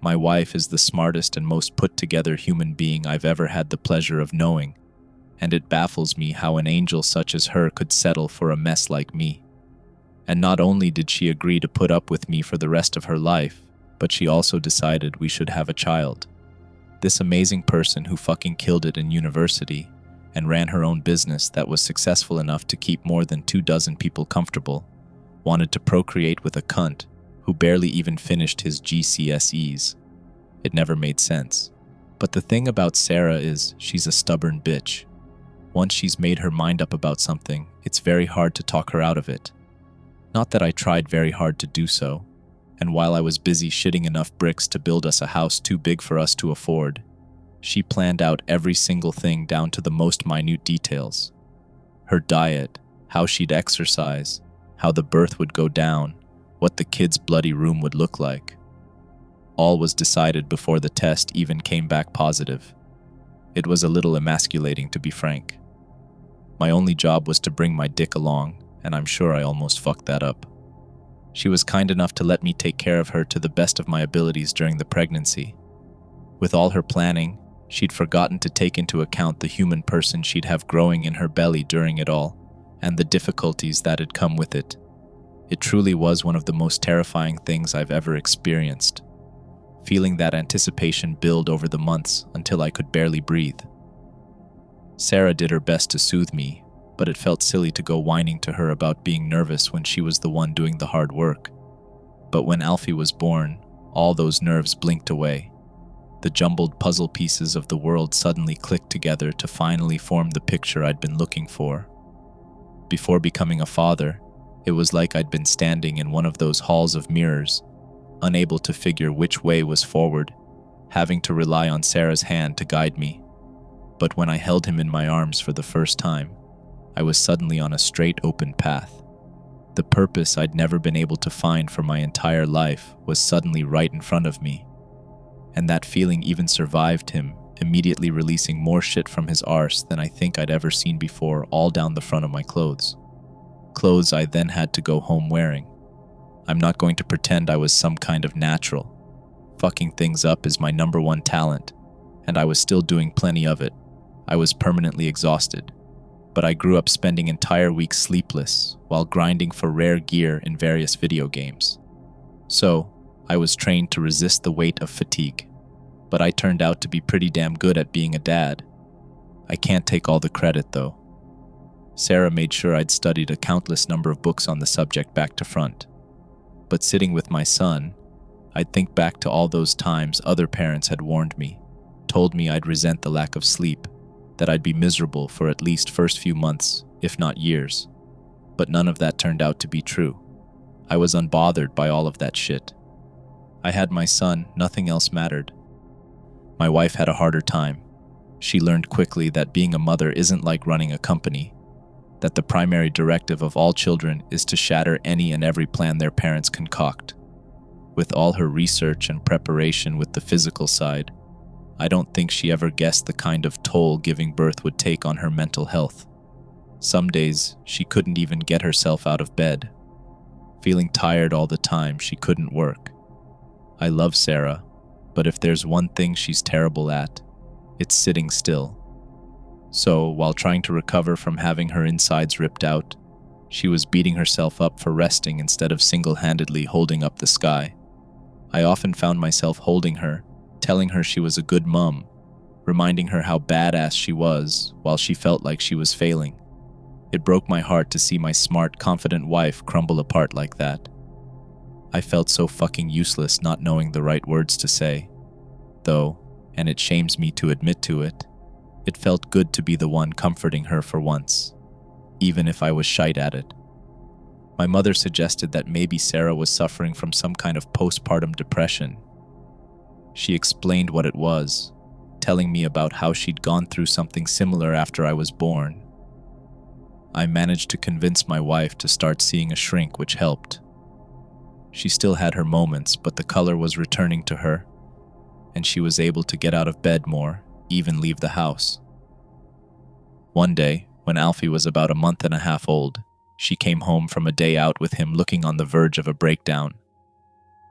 My wife is the smartest and most put-together human being I've ever had the pleasure of knowing, and it baffles me how an angel such as her could settle for a mess like me. And not only did she agree to put up with me for the rest of her life, but she also decided we should have a child. This amazing person who fucking killed it in university and ran her own business that was successful enough to keep more than 24 people comfortable, wanted to procreate with a cunt who barely even finished his GCSEs. It never made sense. But the thing about Sarah is she's a stubborn bitch. Once she's made her mind up about something, it's very hard to talk her out of it. Not that I tried very hard to do so, and while I was busy shitting enough bricks to build us a house too big for us to afford, she planned out every single thing down to the most minute details. Her diet, how she'd exercise, how the birth would go down, what the kids' bloody room would look like. All was decided before the test even came back positive. It was a little emasculating, to be frank. My only job was to bring my dick along, and I'm sure I almost fucked that up. She was kind enough to let me take care of her to the best of my abilities during the pregnancy. With all her planning, she'd forgotten to take into account the human person she'd have growing in her belly during it all, and the difficulties that had come with it. It truly was one of the most terrifying things I've ever experienced, feeling that anticipation build over the months until I could barely breathe. Sarah did her best to soothe me, but it felt silly to go whining to her about being nervous when she was the one doing the hard work. But when Alfie was born, all those nerves blinked away. The jumbled puzzle pieces of the world suddenly clicked together to finally form the picture I'd been looking for. Before becoming a father, it was like I'd been standing in one of those halls of mirrors, unable to figure which way was forward, having to rely on Sarah's hand to guide me. But when I held him in my arms for the first time, I was suddenly on a straight, open path. The purpose I'd never been able to find for my entire life was suddenly right in front of me. And that feeling even survived him, immediately releasing more shit from his arse than I think I'd ever seen before, all down the front of my clothes. Clothes I then had to go home wearing. I'm not going to pretend I was some kind of natural. Fucking things up is my #1 talent, and I was still doing plenty of it. I was permanently exhausted, but I grew up spending entire weeks sleepless while grinding for rare gear in various video games. So, I was trained to resist the weight of fatigue, but I turned out to be pretty damn good at being a dad. I can't take all the credit, though. Sarah made sure I'd studied a countless number of books on the subject back to front. But sitting with my son, I'd think back to all those times other parents had warned me, told me I'd resent the lack of sleep, that I'd be miserable for at least first few months, if not years. But none of that turned out to be true. I was unbothered by all of that shit. I had my son, nothing else mattered. My wife had a harder time. She learned quickly that being a mother isn't like running a company, that the primary directive of all children is to shatter any and every plan their parents concoct. With all her research and preparation with the physical side, I don't think she ever guessed the kind of toll giving birth would take on her mental health. Some days, she couldn't even get herself out of bed. Feeling tired all the time, she couldn't work. I love Sarah, but if there's one thing she's terrible at, it's sitting still. So, while trying to recover from having her insides ripped out, she was beating herself up for resting instead of single-handedly holding up the sky. I often found myself holding her, telling her she was a good mom, reminding her how badass she was while she felt like she was failing. It broke my heart to see my smart, confident wife crumble apart like that. I felt so fucking useless not knowing the right words to say. Though, and it shames me to admit to it, it felt good to be the one comforting her for once, even if I was shite at it. My mother suggested that maybe Sarah was suffering from some kind of postpartum depression. She explained what it was, telling me about how she'd gone through something similar after I was born. I managed to convince my wife to start seeing a shrink, which helped. She still had her moments, but the color was returning to her, and she was able to get out of bed more, even leave the house. One day, when Alfie was about a month and a half old, she came home from a day out with him looking on the verge of a breakdown.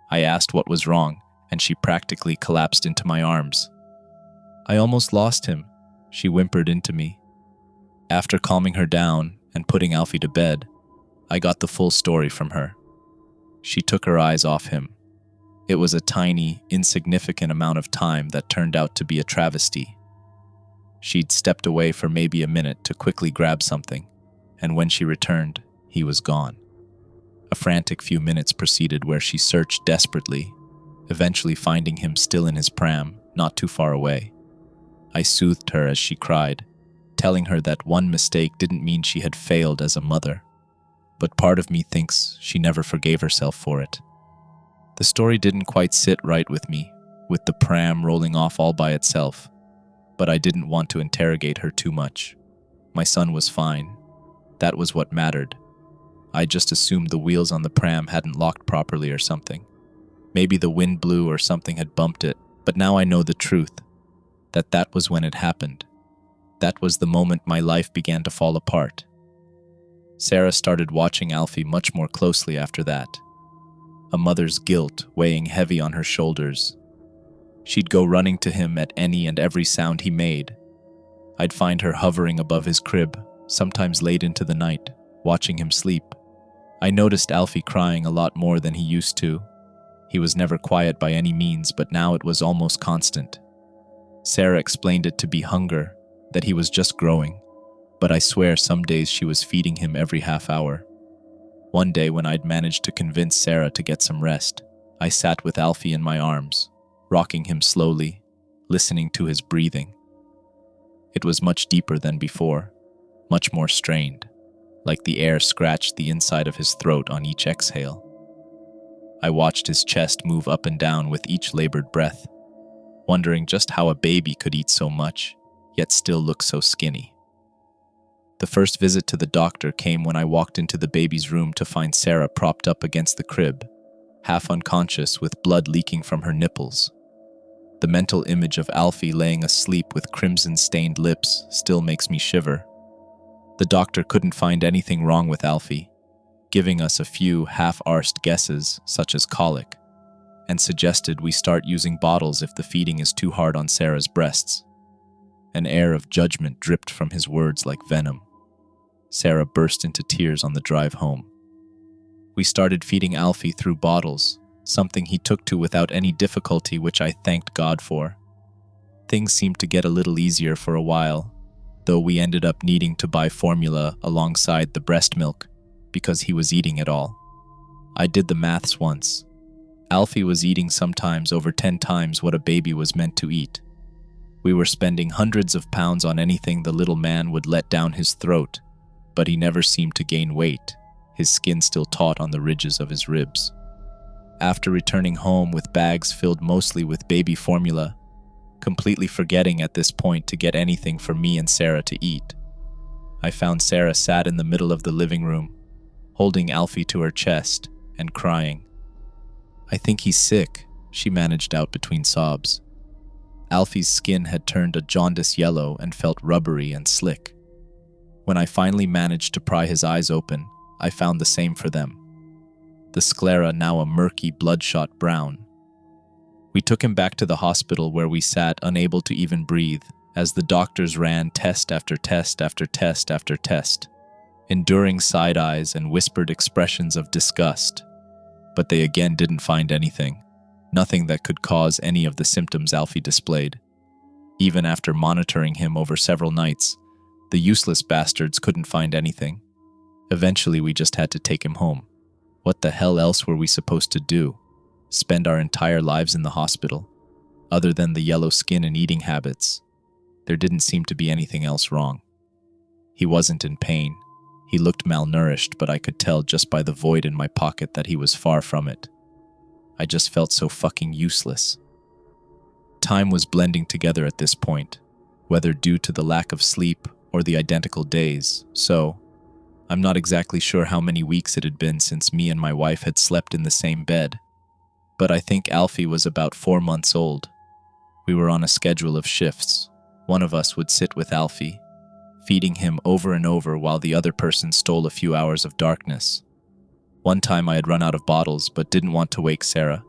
I asked what was wrong, and she practically collapsed into my arms. "I almost lost him," she whimpered into me. After calming her down and putting Alfie to bed, I got the full story from her. She took her eyes off him. It was a tiny, insignificant amount of time that turned out to be a travesty. She'd stepped away for maybe a minute to quickly grab something, and when she returned, he was gone. A frantic few minutes proceeded where she searched desperately, eventually finding him still in his pram, not too far away. I soothed her as she cried, telling her that one mistake didn't mean she had failed as a mother, but part of me thinks she never forgave herself for it. The story didn't quite sit right with me, with the pram rolling off all by itself, but I didn't want to interrogate her too much. My son was fine. That was what mattered. I just assumed the wheels on the pram hadn't locked properly or something. Maybe the wind blew or something had bumped it, but now I know the truth, that was when it happened. That was the moment my life began to fall apart. Sarah started watching Alfie much more closely after that, a mother's guilt weighing heavy on her shoulders. She'd go running to him at any and every sound he made. I'd find her hovering above his crib, sometimes late into the night, watching him sleep. I noticed Alfie crying a lot more than he used to. He was never quiet by any means, but now it was almost constant. Sarah explained it to be hunger, that he was just growing, but I swear some days she was feeding him every half hour. One day when I'd managed to convince Sarah to get some rest, I sat with Alfie in my arms, rocking him slowly, listening to his breathing. It was much deeper than before, much more strained, like the air scratched the inside of his throat on each exhale. I watched his chest move up and down with each labored breath, wondering just how a baby could eat so much, yet still look so skinny. The first visit to the doctor came when I walked into the baby's room to find Sarah propped up against the crib, half unconscious with blood leaking from her nipples. The mental image of Alfie laying asleep with crimson-stained lips still makes me shiver. The doctor couldn't find anything wrong with Alfie, giving us a few half-arsed guesses, such as colic, and suggested we start using bottles if the feeding is too hard on Sarah's breasts. An air of judgment dripped from his words like venom. Sarah burst into tears on the drive home. We started feeding Alfie through bottles, something he took to without any difficulty, which I thanked God for. Things seemed to get a little easier for a while, though we ended up needing to buy formula alongside the breast milk because he was eating it all. I did the maths once. Alfie was eating sometimes over 10 times what a baby was meant to eat. We were spending hundreds of pounds on anything the little man would let down his throat, but he never seemed to gain weight, his skin still taut on the ridges of his ribs. After returning home with bags filled mostly with baby formula, completely forgetting at this point to get anything for me and Sarah to eat, I found Sarah sat in the middle of the living room, holding Alfie to her chest and crying. "I think he's sick," she managed out between sobs. Alfie's skin had turned a jaundice yellow and felt rubbery and slick. When I finally managed to pry his eyes open, I found the same for them. The sclera now a murky, bloodshot brown. We took him back to the hospital where we sat unable to even breathe as the doctors ran test after test after test after test, enduring side eyes and whispered expressions of disgust. But they again didn't find anything, nothing that could cause any of the symptoms Alfie displayed. Even after monitoring him over several nights, the useless bastards couldn't find anything. Eventually, we just had to take him home. What the hell else were we supposed to do? Spend our entire lives in the hospital? Other than the yellow skin and eating habits, there didn't seem to be anything else wrong. He wasn't in pain. He looked malnourished, but I could tell just by the void in my pocket that he was far from it. I just felt so fucking useless. Time was blending together at this point, whether due to the lack of sleep or the identical days, so I'm not exactly sure how many weeks it had been since me and my wife had slept in the same bed, but I think Alfie was about 4 months old. We were on a schedule of shifts. One of us would sit with Alfie, feeding him over and over while the other person stole a few hours of darkness. One time I had run out of bottles but didn't want to wake Sarah.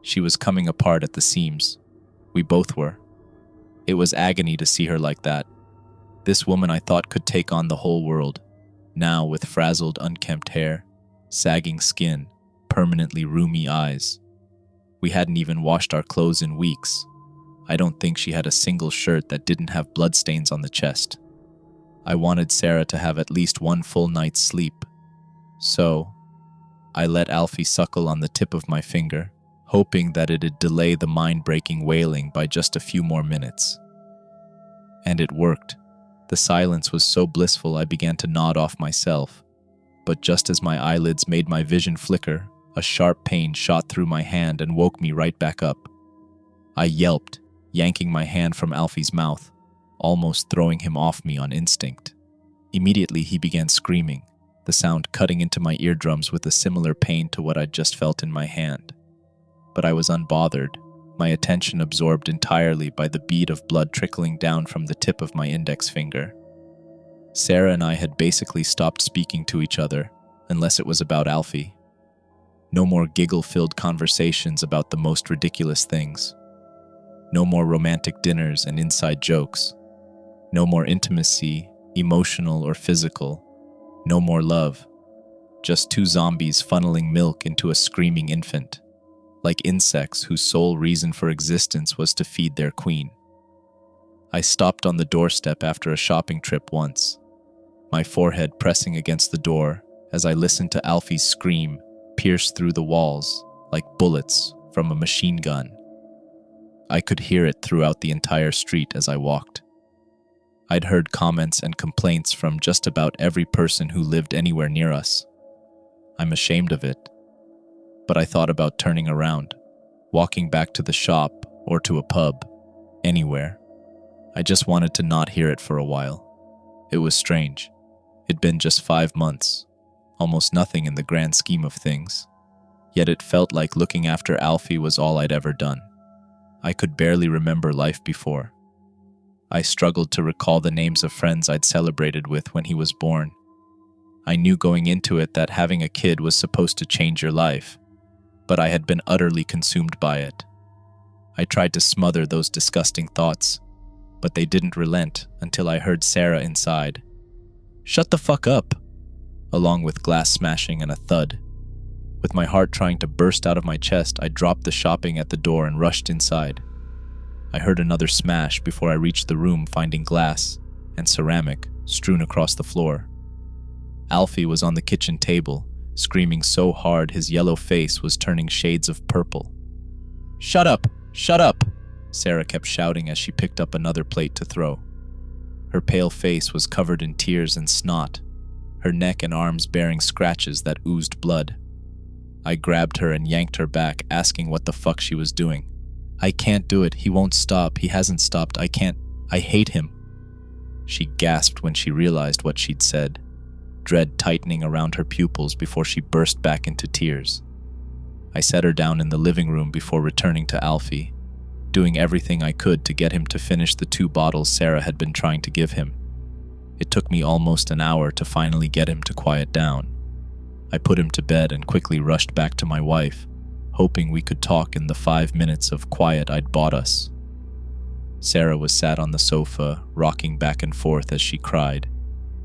She was coming apart at the seams. We both were. It was agony to see her like that. This woman I thought could take on the whole world, now with frazzled, unkempt hair, sagging skin, permanently roomy eyes. We hadn't even washed our clothes in weeks. I don't think she had a single shirt that didn't have bloodstains on the chest. I wanted Sarah to have at least one full night's sleep. So, I let Alfie suckle on the tip of my finger, hoping that it'd delay the mind-breaking wailing by just a few more minutes. And it worked. The silence was so blissful I began to nod off myself. But just as my eyelids made my vision flicker, a sharp pain shot through my hand and woke me right back up. I yelped, yanking my hand from Alfie's mouth, almost throwing him off me on instinct. Immediately he began screaming, the sound cutting into my eardrums with a similar pain to what I'd just felt in my hand. But I was unbothered, my attention absorbed entirely by the bead of blood trickling down from the tip of my index finger. Sarah and I had basically stopped speaking to each other, unless it was about Alfie. No more giggle-filled conversations about the most ridiculous things. No more romantic dinners and inside jokes. No more intimacy, emotional or physical. No more love. Just two zombies funneling milk into a screaming infant, like insects whose sole reason for existence was to feed their queen. I stopped on the doorstep after a shopping trip once, my forehead pressing against the door as I listened to Alfie's scream pierce through the walls like bullets from a machine gun. I could hear it throughout the entire street as I walked. I'd heard comments and complaints from just about every person who lived anywhere near us. I'm ashamed of it, but I thought about turning around, walking back to the shop or to a pub, anywhere. I just wanted to not hear it for a while. It was strange. It'd been just 5 months, almost nothing in the grand scheme of things. Yet it felt like looking after Alfie was all I'd ever done. I could barely remember life before. I struggled to recall the names of friends I'd celebrated with when he was born. I knew going into it that having a kid was supposed to change your life, but I had been utterly consumed by it. I tried to smother those disgusting thoughts, but they didn't relent until I heard Sarah inside. "Shut the fuck up!" along with glass smashing and a thud. With my heart trying to burst out of my chest, I dropped the shopping at the door and rushed inside. I heard another smash before I reached the room, finding glass and ceramic strewn across the floor. Alfie was on the kitchen table, screaming so hard his yellow face was turning shades of purple. "Shut up! Shut up!" Sarah kept shouting as she picked up another plate to throw. Her pale face was covered in tears and snot, her neck and arms bearing scratches that oozed blood. I grabbed her and yanked her back, asking what the fuck she was doing. "I can't do it. He won't stop. He hasn't stopped. I can't. I hate him." She gasped when she realized what she'd said, dread tightening around her pupils before she burst back into tears. I set her down in the living room before returning to Alfie, doing everything I could to get him to finish the 2 bottles Sarah had been trying to give him. It took me almost an hour to finally get him to quiet down. I put him to bed and quickly rushed back to my wife, hoping we could talk in the 5 minutes of quiet I'd bought us. Sarah was sat on the sofa, rocking back and forth as she cried,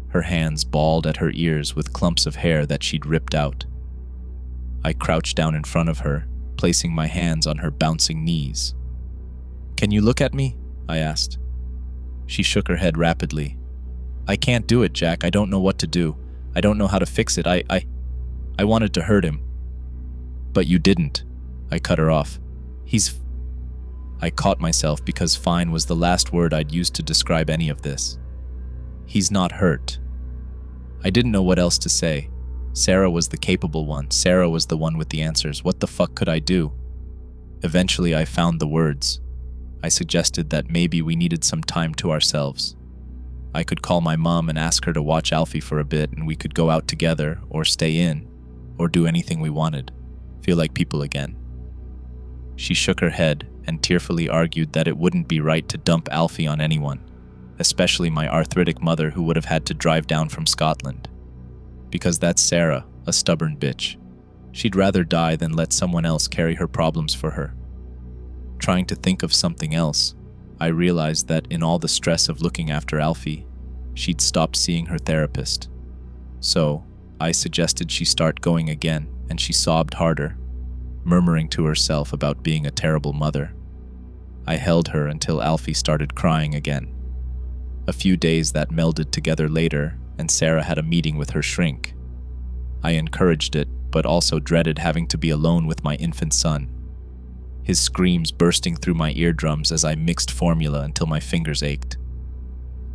her hands balled at her ears with clumps of hair that she'd ripped out. I crouched down in front of her, placing my hands on her bouncing knees. "Can you look at me?" I asked. She shook her head rapidly. "I can't do it, Jack. I don't know what to do. I don't know how to fix it. I wanted to hurt him." "But you didn't." I cut her off. I caught myself because fine was the last word I'd used to describe any of this. "He's not hurt." I didn't know what else to say. Sarah was the capable one. Sarah was the one with the answers. What the fuck could I do? Eventually I found the words. I suggested that maybe we needed some time to ourselves. I could call my mom and ask her to watch Alfie for a bit, and we could go out together, or stay in, or do anything we wanted. Feel like people again. She shook her head and tearfully argued that it wouldn't be right to dump Alfie on anyone, especially my arthritic mother who would have had to drive down from Scotland. Because that's Sarah, a stubborn bitch. She'd rather die than let someone else carry her problems for her. Trying to think of something else, I realized that in all the stress of looking after Alfie, she'd stopped seeing her therapist. So, I suggested she start going again, and she sobbed harder, murmuring to herself about being a terrible mother. I held her until Alfie started crying again. A few days that melded together later, and Sarah had a meeting with her shrink. I encouraged it, but also dreaded having to be alone with my infant son. His screams bursting through my eardrums as I mixed formula until my fingers ached.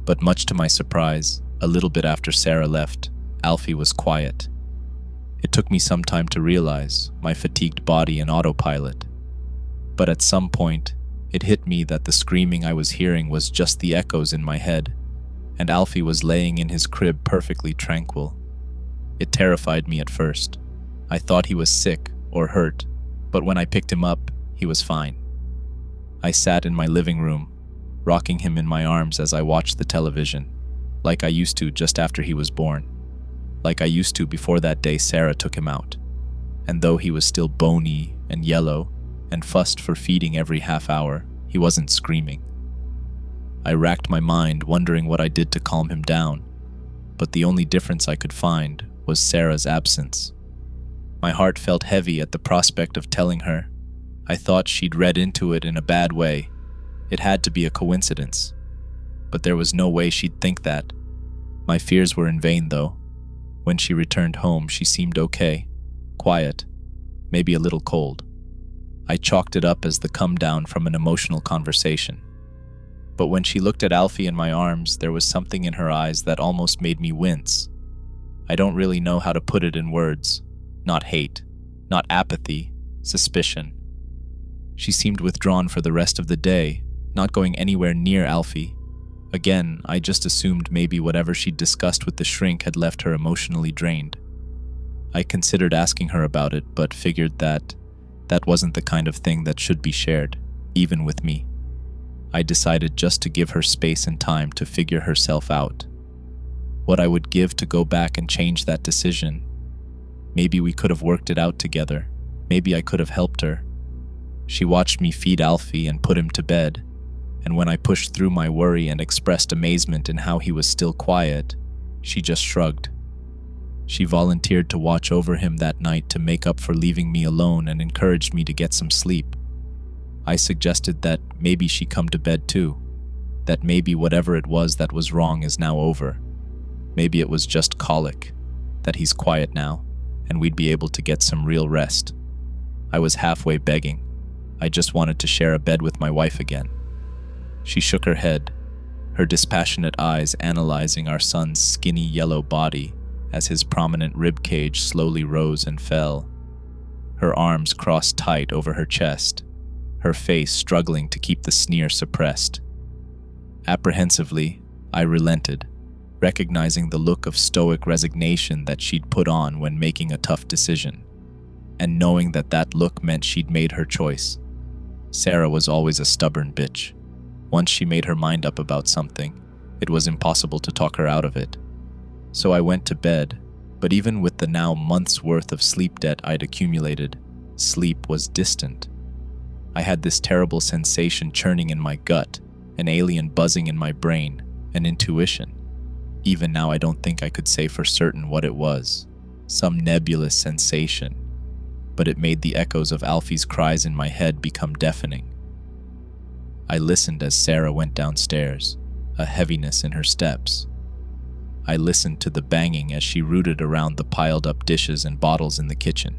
But much to my surprise, a little bit after Sarah left, Alfie was quiet. It took me some time to realize my fatigued body and autopilot. But at some point, it hit me that the screaming I was hearing was just the echoes in my head, and Alfie was laying in his crib perfectly tranquil. It terrified me at first. I thought he was sick or hurt, but when I picked him up, he was fine. I sat in my living room, rocking him in my arms as I watched the television, like I used to just after he was born, like I used to before that day Sarah took him out. And though he was still bony and yellow and fussed for feeding every half hour, he wasn't screaming. I racked my mind wondering what I did to calm him down, but the only difference I could find was Sarah's absence. My heart felt heavy at the prospect of telling her. I thought she'd read into it in a bad way. It had to be a coincidence. But there was no way she'd think that. My fears were in vain, though. When she returned home, she seemed okay, quiet, maybe a little cold. I chalked it up as the come down from an emotional conversation. But when she looked at Alfie in my arms, there was something in her eyes that almost made me wince. I don't really know how to put it in words. Not hate, not apathy, suspicion. She seemed withdrawn for the rest of the day, not going anywhere near Alfie. Again, I just assumed maybe whatever she'd discussed with the shrink had left her emotionally drained. I considered asking her about it, but figured that wasn't the kind of thing that should be shared, even with me. I decided just to give her space and time to figure herself out. What I would give to go back and change that decision. Maybe we could have worked it out together. Maybe I could have helped her. She watched me feed Alfie and put him to bed, and when I pushed through my worry and expressed amazement in how he was still quiet, she just shrugged. She volunteered to watch over him that night to make up for leaving me alone and encouraged me to get some sleep. I suggested that maybe she come to bed too, that maybe whatever it was that was wrong is now over. Maybe it was just colic, that he's quiet now, and we'd be able to get some real rest. I was halfway begging. I just wanted to share a bed with my wife again. She shook her head, her dispassionate eyes analyzing our son's skinny yellow body as his prominent rib cage slowly rose and fell. Her arms crossed tight over her chest, her face struggling to keep the sneer suppressed. Apprehensively, I relented, recognizing the look of stoic resignation that she'd put on when making a tough decision, and knowing that look meant she'd made her choice. Sarah was always a stubborn bitch. Once she made her mind up about something, it was impossible to talk her out of it. So I went to bed, but even with the now months' worth of sleep debt I'd accumulated, sleep was distant. I had this terrible sensation churning in my gut, an alien buzzing in my brain, an intuition. Even now I don't think I could say for certain what it was, some nebulous sensation, but it made the echoes of Alfie's cries in my head become deafening. I listened as Sarah went downstairs, a heaviness in her steps. I listened to the banging as she rooted around the piled-up dishes and bottles in the kitchen.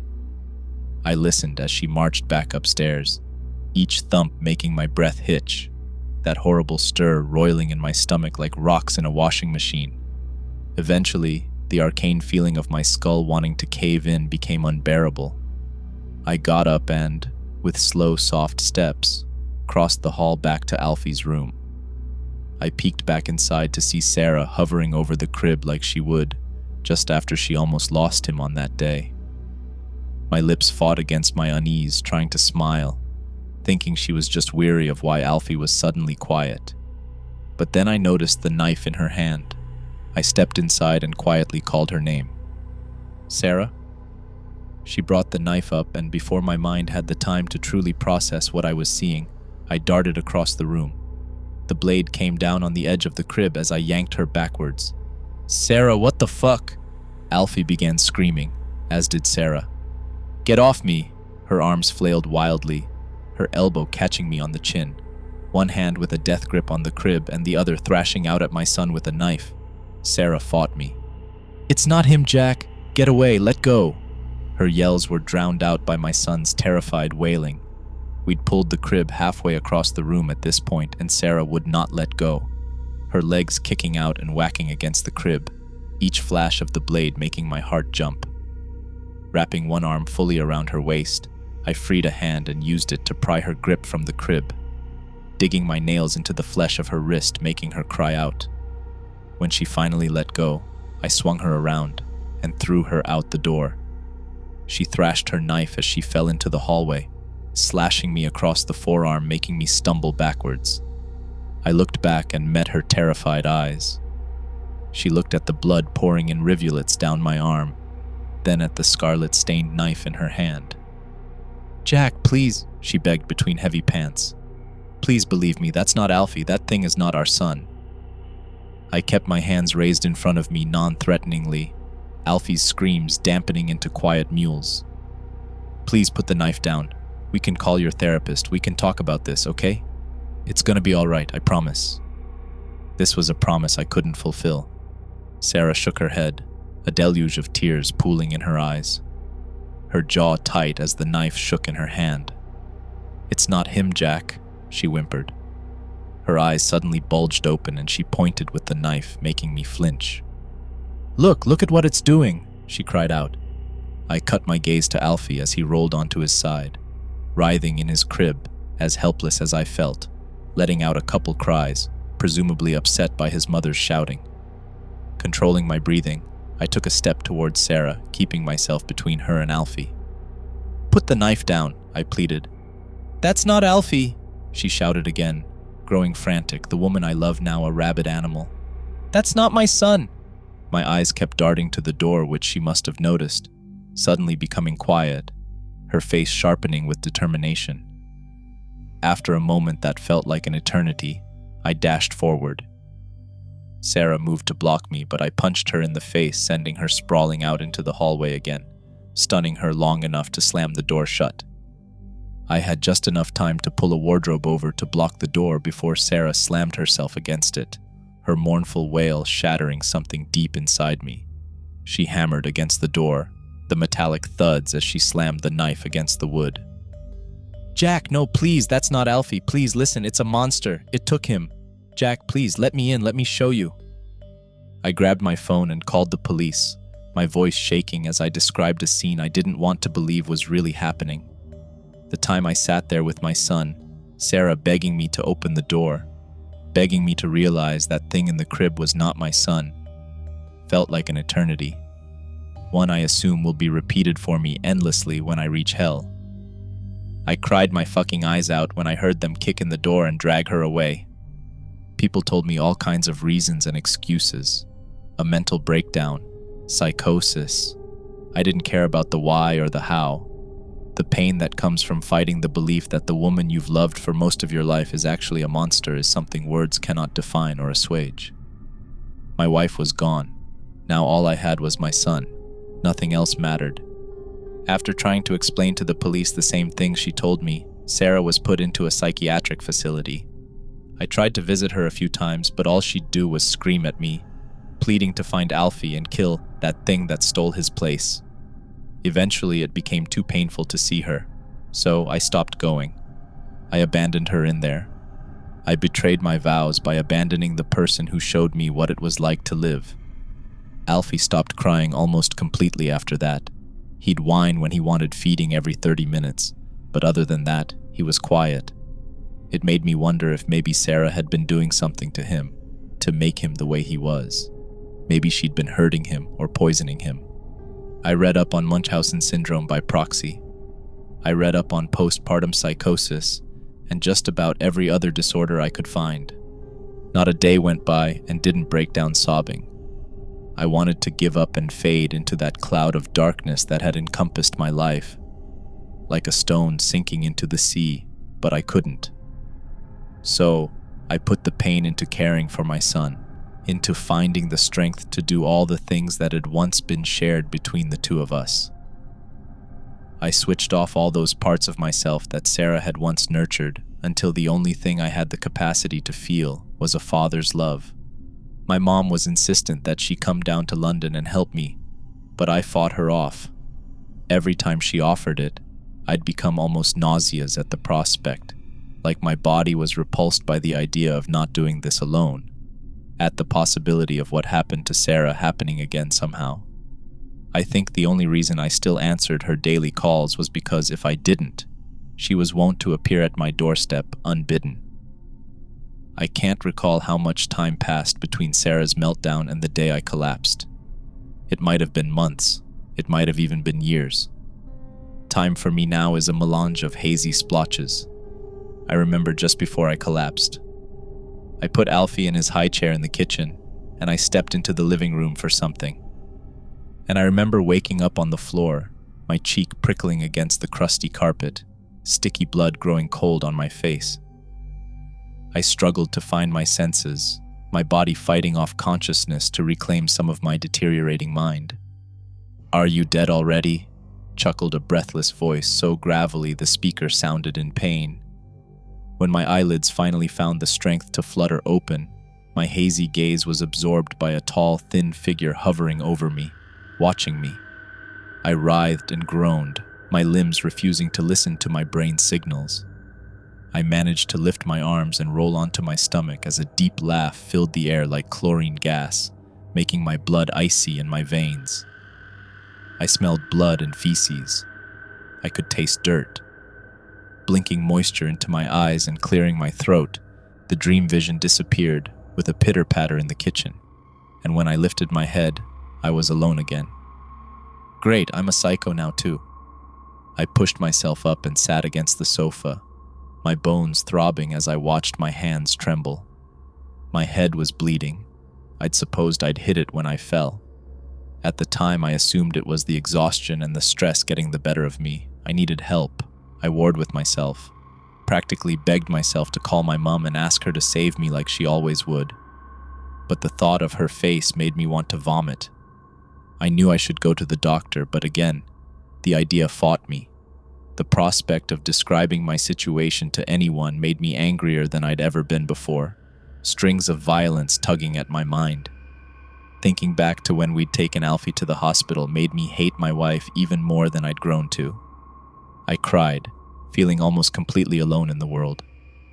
I listened as she marched back upstairs, each thump making my breath hitch, that horrible stir roiling in my stomach like rocks in a washing machine. Eventually, the arcane feeling of my skull wanting to cave in became unbearable. I got up and, with slow, soft steps, crossed the hall back to Alfie's room. I peeked back inside to see Sarah hovering over the crib like she would, just after she almost lost him on that day. My lips fought against my unease, trying to smile, thinking she was just weary of why Alfie was suddenly quiet. But then I noticed the knife in her hand. I stepped inside and quietly called her name. "Sarah?" She brought the knife up, and before my mind had the time to truly process what I was seeing, I darted across the room. The blade came down on the edge of the crib as I yanked her backwards. "Sarah, what the fuck?" Alfie began screaming, as did Sarah. "Get off me!" Her arms flailed wildly, her elbow catching me on the chin, one hand with a death grip on the crib and the other thrashing out at my son with a knife. Sarah fought me. "It's not him, Jack! Get away! Let go!" Her yells were drowned out by my son's terrified wailing. We'd pulled the crib halfway across the room at this point, and Sarah would not let go, her legs kicking out and whacking against the crib, each flash of the blade making my heart jump. Wrapping one arm fully around her waist, I freed a hand and used it to pry her grip from the crib, digging my nails into the flesh of her wrist, making her cry out. When she finally let go, I swung her around and threw her out the door. She thrashed her knife as she fell into the hallway, slashing me across the forearm, making me stumble backwards. I looked back and met her terrified eyes. She looked at the blood pouring in rivulets down my arm, then at the scarlet-stained knife in her hand. "Jack, please," she begged between heavy pants. "Please believe me, that's not Alfie, that thing is not our son." I kept my hands raised in front of me non-threateningly, Alfie's screams dampening into quiet mewls. "Please put the knife down. We can call your therapist. We can talk about this, okay? It's gonna be all right, I promise." This was a promise I couldn't fulfill. Sarah shook her head, a deluge of tears pooling in her eyes, her jaw tight as the knife shook in her hand. "It's not him, Jack," she whimpered. Her eyes suddenly bulged open and she pointed with the knife, making me flinch. Look at what it's doing," she cried out. I cut my gaze to Alfie as he rolled onto his side, writhing in his crib, as helpless as I felt, letting out a couple cries, presumably upset by his mother's shouting. Controlling my breathing, I took a step towards Sarah, keeping myself between her and Alfie. "Put the knife down," I pleaded. "That's not Alfie," she shouted again, growing frantic, the woman I love now a rabid animal. "That's not my son." My eyes kept darting to the door, which she must have noticed, suddenly becoming quiet, her face sharpening with determination. After a moment that felt like an eternity, I dashed forward. Sarah moved to block me, but I punched her in the face, sending her sprawling out into the hallway again, stunning her long enough to slam the door shut. I had just enough time to pull a wardrobe over to block the door before Sarah slammed herself against it, her mournful wail shattering something deep inside me. She hammered against the door, the metallic thuds as she slammed the knife against the wood. "Jack, no, please, that's not Alfie. Please, listen, it's a monster. It took him. Jack, please, let me in, let me show you." I grabbed my phone and called the police, my voice shaking as I described a scene I didn't want to believe was really happening. The time I sat there with my son, Sarah begging me to open the door, begging me to realize that thing in the crib was not my son, felt like an eternity. One I assume will be repeated for me endlessly when I reach hell. I cried my fucking eyes out when I heard them kick in the door and drag her away. People told me all kinds of reasons and excuses. A mental breakdown, psychosis. I didn't care about the why or the how. The pain that comes from fighting the belief that the woman you've loved for most of your life is actually a monster is something words cannot define or assuage. My wife was gone. Now all I had was my son. Nothing else mattered. After trying to explain to the police the same things she told me, Sarah was put into a psychiatric facility. I tried to visit her a few times, but all she'd do was scream at me, pleading to find Alfie and kill that thing that stole his place. Eventually, it became too painful to see her, so I stopped going. I abandoned her in there. I betrayed my vows by abandoning the person who showed me what it was like to live. Alfie stopped crying almost completely after that. He'd whine when he wanted feeding every 30 minutes, but other than that, he was quiet. It made me wonder if maybe Sarah had been doing something to him, to make him the way he was. Maybe she'd been hurting him or poisoning him. I read up on Munchausen syndrome by proxy. I read up on postpartum psychosis, and just about every other disorder I could find. Not a day went by and didn't break down sobbing. I wanted to give up and fade into that cloud of darkness that had encompassed my life, like a stone sinking into the sea, but I couldn't. So, I put the pain into caring for my son, into finding the strength to do all the things that had once been shared between the two of us. I switched off all those parts of myself that Sarah had once nurtured until the only thing I had the capacity to feel was a father's love. My mom was insistent that she come down to London and help me, but I fought her off. Every time she offered it, I'd become almost nauseous at the prospect, like my body was repulsed by the idea of not doing this alone, at the possibility of what happened to Sarah happening again somehow. I think the only reason I still answered her daily calls was because if I didn't, she was wont to appear at my doorstep unbidden. I can't recall how much time passed between Sarah's meltdown and the day I collapsed. It might have been months, it might have even been years. Time for me now is a melange of hazy splotches. I remember just before I collapsed. I put Alfie in his high chair in the kitchen, and I stepped into the living room for something. And I remember waking up on the floor, my cheek prickling against the crusty carpet, sticky blood growing cold on my face. I struggled to find my senses, my body fighting off consciousness to reclaim some of my deteriorating mind. "Are you dead already?" chuckled a breathless voice so gravelly the speaker sounded in pain. When my eyelids finally found the strength to flutter open, my hazy gaze was absorbed by a tall, thin figure hovering over me, watching me. I writhed and groaned, my limbs refusing to listen to my brain's signals. I managed to lift my arms and roll onto my stomach as a deep laugh filled the air like chlorine gas, making my blood icy in my veins. I smelled blood and feces. I could taste dirt. Blinking moisture into my eyes and clearing my throat, the dream vision disappeared with a pitter-patter in the kitchen, and when I lifted my head, I was alone again. Great, I'm a psycho now too. I pushed myself up and sat against the sofa, my bones throbbing as I watched my hands tremble. My head was bleeding. I'd supposed I'd hit it when I fell. At the time, I assumed it was the exhaustion and the stress getting the better of me. I needed help. I warred with myself, practically begged myself to call my mom and ask her to save me like she always would. But the thought of her face made me want to vomit. I knew I should go to the doctor, but again, the idea fought me. The prospect of describing my situation to anyone made me angrier than I'd ever been before, strings of violence tugging at my mind. Thinking back to when we'd taken Alfie to the hospital made me hate my wife even more than I'd grown to. I cried, feeling almost completely alone in the world,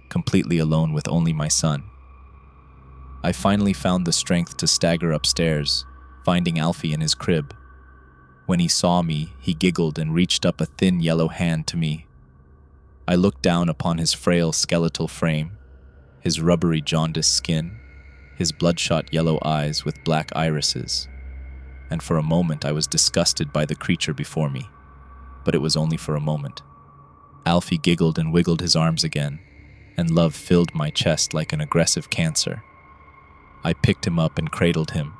completely alone with only my son. I finally found the strength to stagger upstairs, finding Alfie in his crib. When he saw me, he giggled and reached up a thin yellow hand to me. I looked down upon his frail skeletal frame, his rubbery jaundiced skin, his bloodshot yellow eyes with black irises, and for a moment I was disgusted by the creature before me. But it was only for a moment. Alfie giggled and wiggled his arms again, and love filled my chest like an aggressive cancer. I picked him up and cradled him,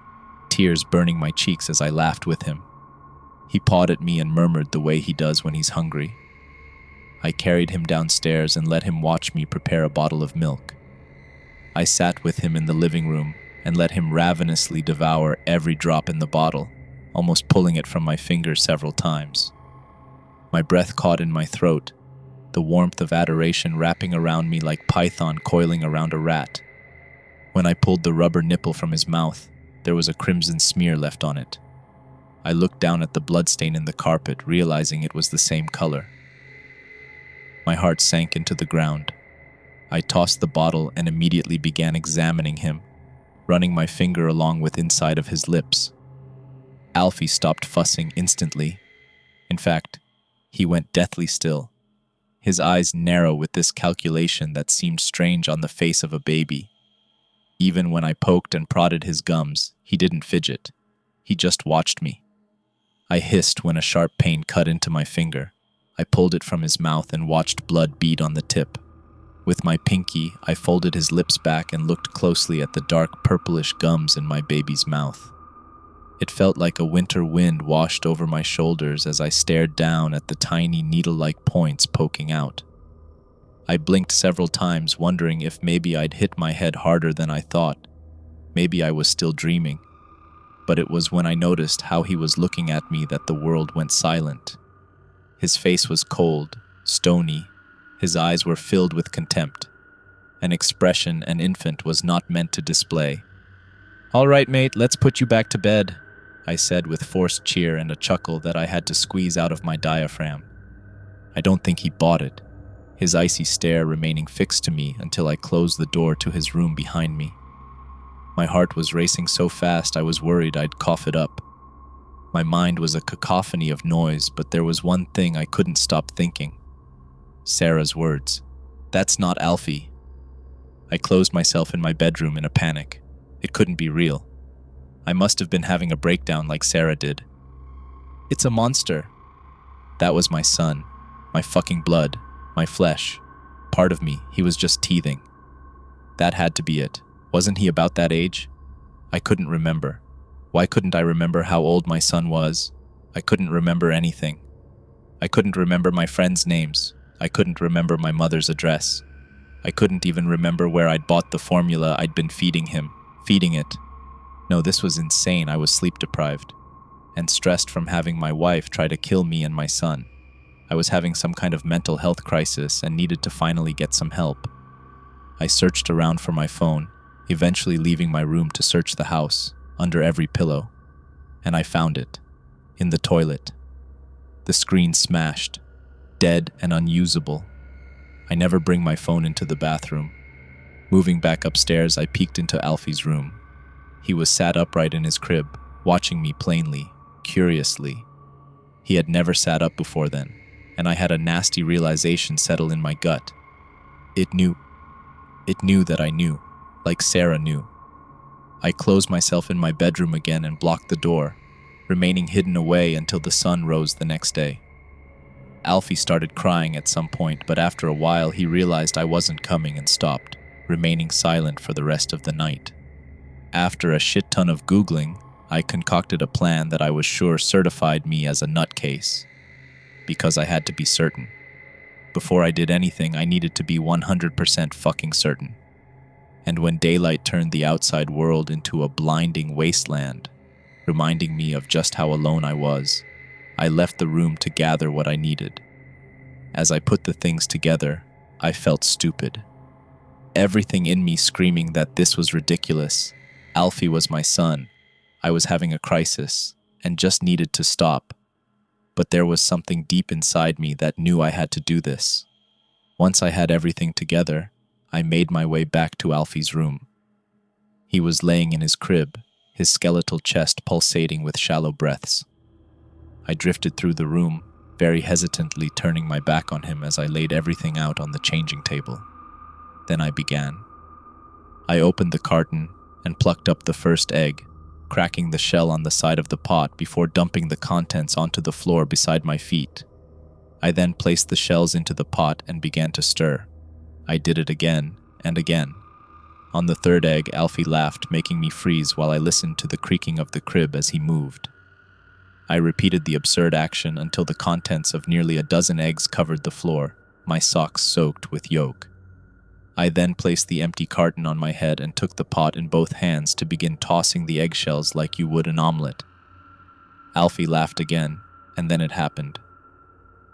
tears burning my cheeks as I laughed with him. He pawed at me and murmured the way he does when he's hungry. I carried him downstairs and let him watch me prepare a bottle of milk. I sat with him in the living room and let him ravenously devour every drop in the bottle, almost pulling it from my fingers several times. My breath caught in my throat, the warmth of adoration wrapping around me like python coiling around a rat. When I pulled the rubber nipple from his mouth, there was a crimson smear left on it. I looked down at the bloodstain in the carpet, realizing it was the same color. My heart sank into the ground. I tossed the bottle and immediately began examining him, running my finger along with inside of his lips. Alfie stopped fussing instantly. In fact, he went deathly still, his eyes narrow with this calculation that seemed strange on the face of a baby. Even when I poked and prodded his gums, he didn't fidget. He just watched me. I hissed when a sharp pain cut into my finger. I pulled it from his mouth and watched blood bead on the tip. With my pinky, I folded his lips back and looked closely at the dark purplish gums in my baby's mouth. It felt like a winter wind washed over my shoulders as I stared down at the tiny needle-like points poking out. I blinked several times, wondering if maybe I'd hit my head harder than I thought. Maybe I was still dreaming. But it was when I noticed how he was looking at me that the world went silent. His face was cold, stony. His eyes were filled with contempt, an expression an infant was not meant to display. "All right, mate, let's put you back to bed," I said with forced cheer and a chuckle that I had to squeeze out of my diaphragm. I don't think he bought it, his icy stare remaining fixed to me until I closed the door to his room behind me. My heart was racing so fast I was worried I'd cough it up. My mind was a cacophony of noise, but there was one thing I couldn't stop thinking. Sarah's words. "That's not Alfie." I closed myself in my bedroom in a panic. It couldn't be real. I must have been having a breakdown like Sarah did. "It's a monster." That was my son. My fucking blood. My flesh. Part of me. He was just teething. That had to be it. Wasn't he about that age? I couldn't remember. Why couldn't I remember how old my son was? I couldn't remember anything. I couldn't remember my friends' names. I couldn't remember my mother's address. I couldn't even remember where I'd bought the formula I'd been feeding him. Feeding it. No, this was insane. I was sleep-deprived and stressed from having my wife try to kill me and my son. I was having some kind of mental health crisis and needed to finally get some help. I searched around for my phone, eventually leaving my room to search the house, under every pillow. And I found it. In the toilet. The screen smashed. Dead and unusable. I never bring my phone into the bathroom. Moving back upstairs, I peeked into Alfie's room. He was sat upright in his crib, watching me plainly, curiously. He had never sat up before then, and I had a nasty realization settle in my gut. It knew. It knew that I knew, like Sarah knew. I closed myself in my bedroom again and blocked the door, remaining hidden away until the sun rose the next day. Alfie started crying at some point, but after a while he realized I wasn't coming and stopped, remaining silent for the rest of the night. After a shit ton of Googling, I concocted a plan that I was sure certified me as a nutcase. Because I had to be certain. Before I did anything, I needed to be 100% fucking certain. And when daylight turned the outside world into a blinding wasteland, reminding me of just how alone I was, I left the room to gather what I needed. As I put the things together, I felt stupid. Everything in me screaming that this was ridiculous. Alfie was my son. I was having a crisis, and just needed to stop. But there was something deep inside me that knew I had to do this. Once I had everything together, I made my way back to Alfie's room. He was laying in his crib, his skeletal chest pulsating with shallow breaths. I drifted through the room, very hesitantly turning my back on him as I laid everything out on the changing table. Then I began. I opened the carton and plucked up the first egg, cracking the shell on the side of the pot before dumping the contents onto the floor beside my feet. I then placed the shells into the pot and began to stir. I did it again and again. On the third egg, Alfie laughed, making me freeze while I listened to the creaking of the crib as he moved. I repeated the absurd action until the contents of nearly a dozen eggs covered the floor, my socks soaked with yolk. I then placed the empty carton on my head and took the pot in both hands to begin tossing the eggshells like you would an omelet. Alfie laughed again, and then it happened.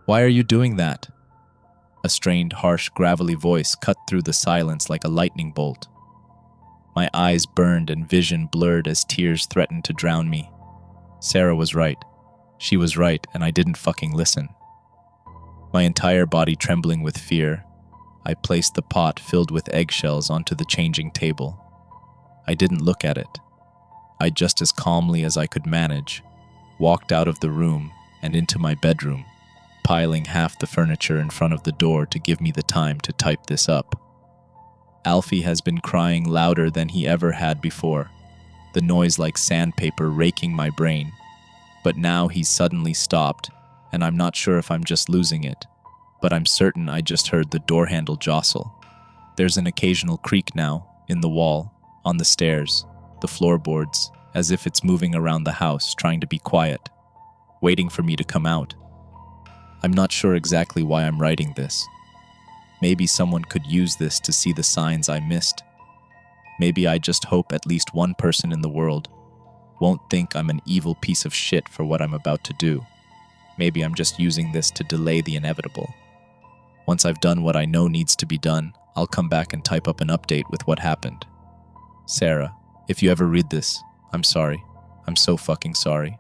"Why are you doing that?" A strained, harsh, gravelly voice cut through the silence like a lightning bolt. My eyes burned and vision blurred as tears threatened to drown me. Sarah was right. She was right, and I didn't fucking listen. My entire body trembling with fear, I placed the pot filled with eggshells onto the changing table. I didn't look at it. I just as calmly as I could manage, walked out of the room and into my bedroom, piling half the furniture in front of the door to give me the time to type this up. Alfie has been crying louder than he ever had before, the noise like sandpaper raking my brain. But now he's suddenly stopped, and I'm not sure if I'm just losing it, but I'm certain I just heard the door handle jostle. There's an occasional creak now, in the wall, on the stairs, the floorboards, as if it's moving around the house, trying to be quiet, waiting for me to come out. I'm not sure exactly why I'm writing this. Maybe someone could use this to see the signs I missed. Maybe I just hope at least one person in the world won't think I'm an evil piece of shit for what I'm about to do. Maybe I'm just using this to delay the inevitable. Once I've done what I know needs to be done, I'll come back and type up an update with what happened. Sarah, if you ever read this, I'm sorry. I'm so fucking sorry.